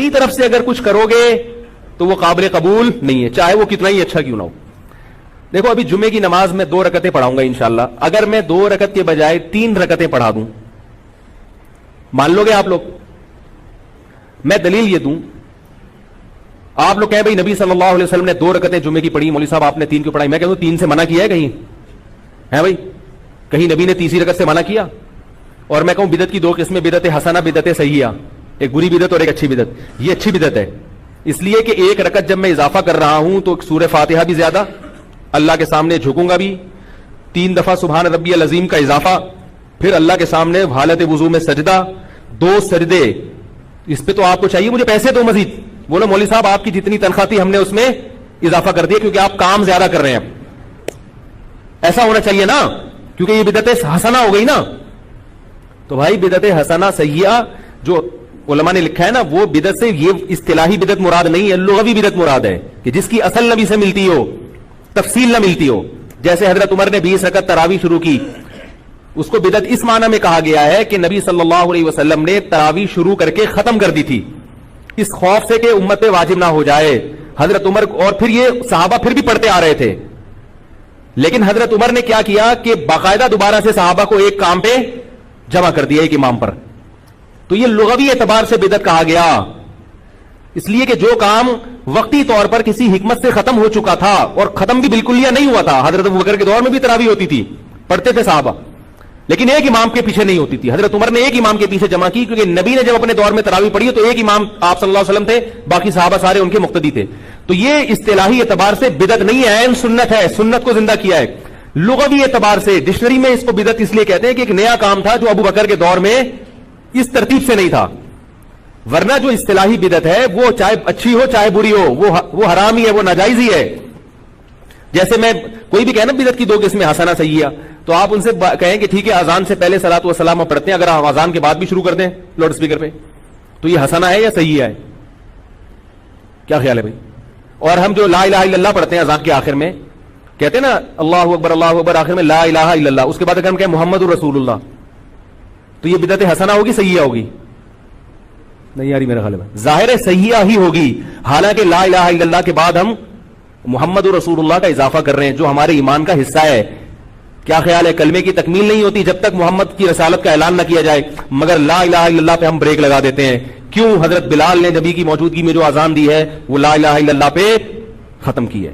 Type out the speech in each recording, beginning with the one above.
اپنی طرف سے اگر کچھ کرو گے تو وہ قابل قبول نہیں ہے، چاہے وہ کتنا ہی اچھا کیوں نہ ہو. دیکھو ابھی جمعے کی نماز میں 2 رکعتیں پڑھاؤں گا انشاءاللہ. اگر میں 2 رکعت کے بجائے 3 رکعتیں پڑھا دوں، مان لو گے آپ لوگ؟ میں دلیل یہ دوں، آپ لوگ کہیں بھائی نبی صلی اللہ علیہ وسلم نے 2 رکعتیں جمعے کی پڑھی، مولوی صاحب آپ نے 3 کیوں پڑھائی؟ میں کہتا ہوں 3 سے منع کیا ہے کہیں؟ ہے بھائی کہیں نبی نے تیسری رکعت سے منع کیا؟ اور میں کہوں بدعت کی 2 قسمیں، بدعت حسنہ، بدعت سیئہ، ایک بری بدعت اور ایک اچھی بدعت. یہ اچھی بدعت ہے اس لیے کہ 1 رکعت جب میں اضافہ کر رہا ہوں تو سورہ فاتحہ بھی زیادہ، اللہ کے سامنے جھکوں گا بھی، 3 دفعہ سبحان ربی العظیم کا اضافہ، پھر اللہ کے سامنے حالت وضو میں سجدہ، 2 سجدے. اس پہ تو آپ کو چاہیے مجھے پیسے دو مزید. بولو مولوی صاحب آپ کی جتنی تنخواہ تھی ہم نے اس میں اضافہ کر دیا کیونکہ آپ کام زیادہ کر رہے ہیں. ایسا ہونا چاہیے نا، کیونکہ یہ بدعت حسنہ ہو گئی نا. تو بھائی بدعت حسنہ سیئہ جو علماء نے لکھا ہے نا، وہ بدعت سے یہ اصطلاحی بدعت مراد نہیں ہے، لغوی بدعت مراد ہے کہ جس کی اصل نبی سے ملتی ہو، تفصیل نہ ملتی ہو. جیسے حضرت عمر نے 20 رکعت تراویح شروع کی، اس کو بدعت اس معنی میں کہا گیا ہے کہ نبی صلی اللہ علیہ وسلم نے تراویح شروع کر کے ختم کر دی تھی اس خوف سے کہ امت پہ واجب نہ ہو جائے. حضرت عمر، اور پھر یہ صحابہ پھر بھی پڑھتے آ رہے تھے، لیکن حضرت عمر نے کیا کیا کہ باقاعدہ دوبارہ سے صحابہ کو ایک کام پہ جمع کر دیا، ایک امام پر. تو یہ لغوی اعتبار سے بدعت کہا گیا، اس لیے کہ جو کام وقتی طور پر کسی حکمت سے ختم ہو چکا تھا، اور ختم بھی بالکل یا نہیں ہوا تھا. حضرت ابوبکر کے دور میں بھی تراویح ہوتی تھی، پڑھتے تھے صحابہ، لیکن ایک امام کے پیچھے نہیں ہوتی تھی. حضرت عمر نے ایک امام کے پیچھے جمع کی کیونکہ نبی نے جب اپنے دور میں تراویح پڑھی تو ایک امام آپ صلی اللہ علیہ وسلم تھے، باقی صحابہ سارے ان کے مقتدی تھے. تو یہ اصطلاحی اعتبار سے بدعت نہیں ہے، عین سنت ہے، سنت کو زندہ کیا ہے. لغوی اعتبار سے ڈکشنری میں اس کو بدعت اس لیے کہتے ہیں کہ ایک نیا کام تھا جو ابو بکر کے دور میں اس ترتیب سے نہیں تھا. ورنہ جو اصطلاحی بدعت ہے وہ چاہے اچھی ہو چاہے بری ہو، وہ حرام ہی ہے، وہ ناجائز ہی ہے. جیسے میں کوئی بھی کہنا بدعت کی 2 قسمیں حسنہ سیئہ، تو آپ ان سے کہیں کہ ٹھیک ہے اذان سے پہلے صلاۃ و سلام پڑھتے ہیں، اگر ہم اذان کے بعد بھی شروع کر دیں لاؤڈ اسپیکر پہ تو یہ حسنہ ہے یا سیئہ ہے؟ کیا خیال ہے بھائی؟ اور ہم جو لا الہ الا اللہ پڑھتے ہیں اذان کے آخر میں، کہتے ہیں نا اللہ اکبر آخر میں لا الہ الا اللہ، اس کے بعد اگر ہم کہیں محمد رسول اللہ، تو یہ بدعت حسنہ ہوگی سیئہ ہوگی؟ نہیں یاری میرا خیال ہے ظاہر ہے سیئہ ہی ہوگی. حالانکہ لا الہ الا اللہ کے بعد ہم محمد رسول اللہ کا اضافہ کر رہے ہیں جو ہمارے ایمان کا حصہ ہے. کیا خیال ہے؟ کلمے کی تکمیل نہیں ہوتی جب تک محمد کی رسالت کا اعلان نہ کیا جائے، مگر لا الہ الا اللہ پہ ہم بریک لگا دیتے ہیں. کیوں؟ حضرت بلال نے نبی کی موجودگی میں جو اذان دی ہے وہ لا الہ الا اللہ پہ ختم کی ہے.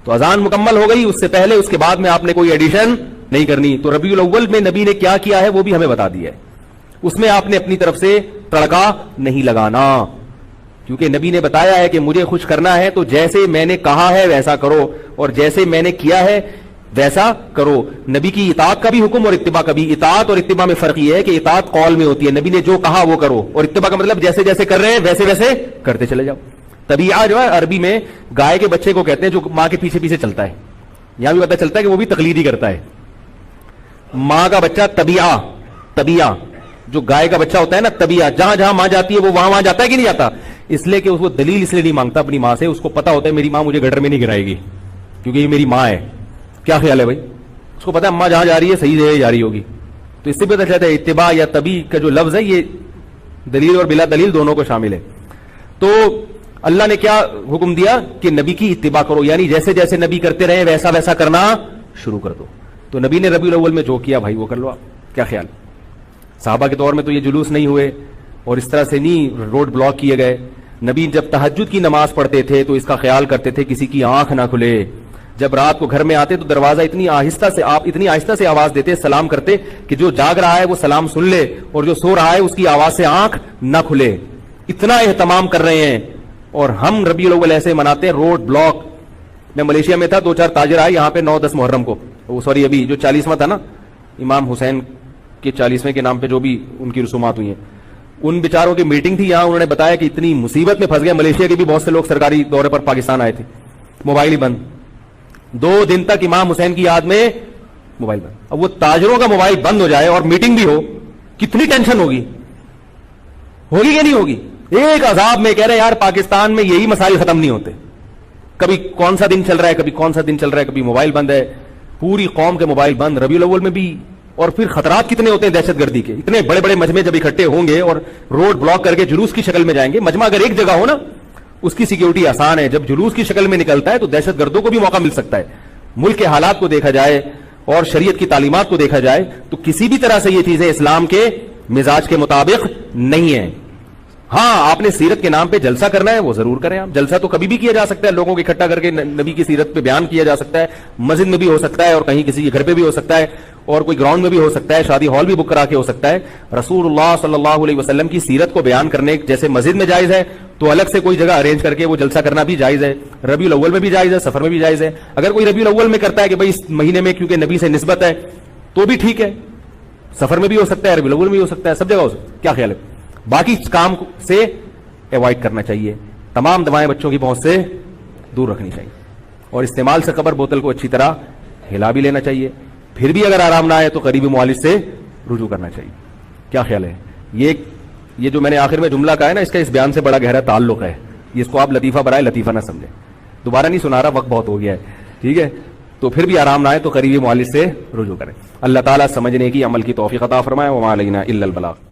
تو اذان مکمل ہو گئی، اس سے پہلے اس کے بعد میں آپ نے کوئی ایڈیشن نہیں کرنی. تو ربیع الاول میں نبی نے کیا کیا ہے وہ بھی ہمیں بتا دیا ہے، اس میں آپ نے اپنی طرف سے تڑکا نہیں لگانا، کیونکہ نبی نے بتایا ہے کہ مجھے خوش کرنا ہے تو جیسے میں نے کہا ہے ویسا کرو، اور جیسے میں نے کیا ہے ویسا کرو. نبی کی اطاعت کا بھی حکم اور اتباع کا بھی. اطاعت اور اتباع میں فرق یہ ہے کہ اطاعت قول میں ہوتی ہے، نبی نے جو کہا وہ کرو، اور اتباع کا مطلب جیسے جیسے کر رہے ہیں ویسے ویسے کرتے چلے جاؤ. طبیعہ جو ہے عربی میں گائے کے بچے کو کہتے ہیں جو ماں کے پیچھے پیچھے چلتا ہے. یہاں بھی پتہ چلتا ہے کہ وہ بھی تقلید ہی کرتا ہے. ماں کا بچہ طبیعہ جو گائے کا بچہ ہوتا ہے نا، طبیعہ جہاں جہاں ماں جاتی ہے وہ وہاں جاتا ہے کہ نہیں جاتا؟ اس لیے کہ اس کو دلیل اس لیے نہیں مانگتا اپنی ماں سے، اس کو پتا ہوتا ہے میری ماں مجھے گٹر میں نہیں گرائے گی کیونکہ یہ میری ماں ہے. کیا خیال ہے بھائی؟ اس کو پتا ہے اماں جہاں جا رہی ہے صحیح جگہ جا رہی ہوگی. تو اس سے پتہ چلتا ہے اتباع یا طبی کا جو لفظ ہے یہ دلیل اور بلا دلیل دونوں کو شامل ہے. تو اللہ نے کیا حکم دیا کہ نبی کی اتباع کرو، یعنی جیسے جیسے نبی کرتے رہے ویسا ویسا کرنا شروع کر دو. تو نبی نے ربیع الاول میں جو کیا بھائی وہ کر لو آپ. کیا خیال؟ صحابہ کے دور میں تو یہ جلوس نہیں ہوئے اور اس طرح سے نہیں روڈ بلاک کیے گئے. نبی جب تہجد کی نماز پڑھتے تھے تو اس کا خیال کرتے تھے کسی کی آنکھ نہ کھلے. جب رات کو گھر میں آتے تو دروازہ اتنی آہستہ سے آواز دیتے، سلام کرتے کہ جو جاگ رہا ہے وہ سلام سن لے اور جو سو رہا ہے اس کی آواز سے آنکھ نہ کھلے. اتنا اہتمام کر رہے ہیں. اور ہم ربیع الاول ایسے مناتے ہیں روڈ بلاک. میں ملیشیا میں تھا، 2-4 تاجر آئے یہاں پہ 9-10 محرم کو، سوری ابھی جو 40واں تھا نا امام حسین کے 40ویں کے نام پہ جو بھی ان کی رسومات ہوئی ہیں، ان بیچاروں کی میٹنگ تھی یہاں. انہوں نے بتایا کہ اتنی مصیبت میں پھنس گئے. ملیشیا کے بھی بہت سے لوگ سرکاری دورے پر پاکستان آئے تھے، موبائل ہی بند. 2 دن تک امام حسین کی یاد میں موبائل بند. اب وہ تاجروں کا موبائل بند ہو جائے اور میٹنگ بھی ہو، کتنی ٹینشن ہوگی کہ نہیں ہوگی؟ ایک عذاب میں کہہ رہے یار پاکستان میں یہی مسائل ختم نہیں ہوتے. کبھی کون سا دن چل رہا ہے، کبھی کون سا دن چل رہا ہے، کبھی موبائل بند ہے، پوری قوم کے موبائل بند. ربیع الاول میں بھی اور پھر خطرات کتنے ہوتے ہیں دہشت گردی کے. اتنے بڑے بڑے مجمع جب اکٹھے ہوں گے اور روڈ بلاک کر کے جلوس کی شکل میں جائیں گے. مجمع اگر ایک جگہ ہو نا اس کی سیکیورٹی آسان ہے, جب جلوس کی شکل میں نکلتا ہے تو دہشت گردوں کو بھی موقع مل سکتا ہے. ملک کے حالات کو دیکھا جائے اور شریعت کی تعلیمات کو دیکھا جائے تو کسی بھی طرح سے یہ چیزیں اسلام کے مزاج کے مطابق نہیں ہیں. ہاں آپ نے سیرت کے نام پہ جلسہ کرنا ہے وہ ضرور کریں. آپ جلسہ تو کبھی بھی کیا جا سکتا ہے, لوگوں کو اکٹھا کر کے نبی کی سیرت پہ بیان کیا جا سکتا ہے. مسجد میں بھی ہو سکتا ہے اور کہیں کسی کے گھر پہ بھی ہو سکتا ہے اور کوئی گراؤنڈ میں بھی ہو سکتا ہے, شادی ہال بھی بک کرا کے ہو سکتا ہے. رسول اللہ صلی اللہ علیہ وسلم کی سیرت کو بیان کرنے جیسے مسجد میں جائز ہے تو الگ سے کوئی جگہ ارینج کر کے وہ جلسہ کرنا بھی جائز ہے. ربیع الاول میں بھی جائز ہے, سفر میں بھی جائز ہے. اگر کوئی ربیع الاول میں کرتا ہے کہ بھائی اس مہینے میں کیونکہ نبی سے نسبت ہے تو بھی ٹھیک ہے, سفر میں بھی ہو سکتا ہے, ربیع الاول میں بھی ہو سکتا ہے, سب جگہ ہو سکتا ہے. کیا خیال ہے؟ باقی اس کام سے اوائڈ کرنا چاہیے. تمام دوائیں بچوں کی پہنچ سے دور رکھنی چاہیے اور استعمال سے قبل بوتل کو اچھی طرح ہلا بھی لینا چاہیے. پھر بھی اگر آرام نہ آئے تو قریبی معالج سے رجوع کرنا چاہیے. کیا خیال ہے؟ یہ جو میں نے آخر میں جملہ کہا ہے نا, اس کا اس بیان سے بڑا گہرا تعلق ہے. اس کو آپ لطیفہ برائے لطیفہ نہ سمجھیں. دوبارہ نہیں سنا رہا, وقت بہت ہو گیا ہے, ٹھیک ہے. تو پھر بھی آرام نہ آئے تو قریبی معالج سے رجوع کریں. اللہ تعالیٰ سمجھنے کی عمل کی توفیق عطا فرمائے. وما علینا الا البلاغ.